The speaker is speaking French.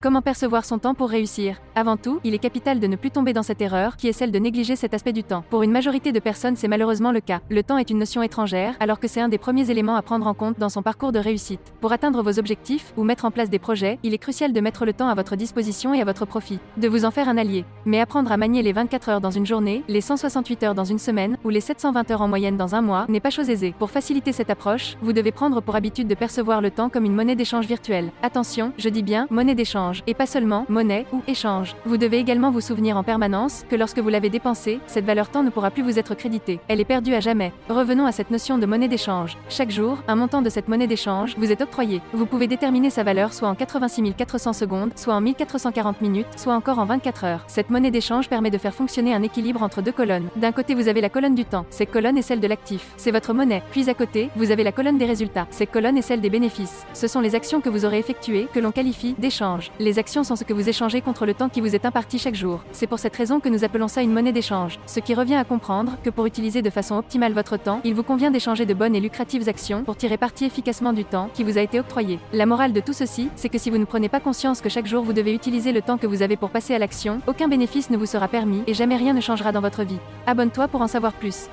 Comment percevoir son temps pour réussir? Avant tout, il est capital de ne plus tomber dans cette erreur, qui est celle de négliger cet aspect du temps. Pour une majorité de personnes, c'est malheureusement le cas. Le temps est une notion étrangère, alors que c'est un des premiers éléments à prendre en compte dans son parcours de réussite. Pour atteindre vos objectifs, ou mettre en place des projets, il est crucial de mettre le temps à votre disposition et à votre profit. De vous en faire un allié. Mais apprendre à manier les 24 heures dans une journée, les 168 heures dans une semaine, ou les 720 heures en moyenne dans un mois, n'est pas chose aisée. Pour faciliter cette approche, vous devez prendre pour habitude de percevoir le temps comme une monnaie d'échange virtuelle. Attention, je dis bien monnaie d'échange, et pas seulement monnaie ou échange. Vous devez également vous souvenir en permanence que lorsque vous l'avez dépensé, cette valeur temps ne pourra plus vous être créditée. Elle est perdue à jamais. Revenons à cette notion de monnaie d'échange. Chaque jour, un montant de cette monnaie d'échange vous est octroyé. Vous pouvez déterminer sa valeur soit en 86 400 secondes, soit en 1440 minutes, soit encore en 24 heures. Cette monnaie d'échange permet de faire fonctionner un équilibre entre deux colonnes. D'un côté, vous avez la colonne du temps. Cette colonne est celle de l'actif. C'est votre monnaie. Puis à côté, vous avez la colonne des résultats. Cette colonne est celle des bénéfices. Ce sont les actions que vous aurez effectuées que l'on qualifie d'échange. Les actions sont ce que vous échangez contre le temps qui vous est imparti chaque jour. C'est pour cette raison que nous appelons ça une monnaie d'échange. Ce qui revient à comprendre que pour utiliser de façon optimale votre temps, il vous convient d'échanger de bonnes et lucratives actions pour tirer parti efficacement du temps qui vous a été octroyé. La morale de tout ceci, c'est que si vous ne prenez pas conscience que chaque jour vous devez utiliser le temps que vous avez pour passer à l'action, aucun bénéfice ne vous sera permis et jamais rien ne changera dans votre vie. Abonne-toi pour en savoir plus.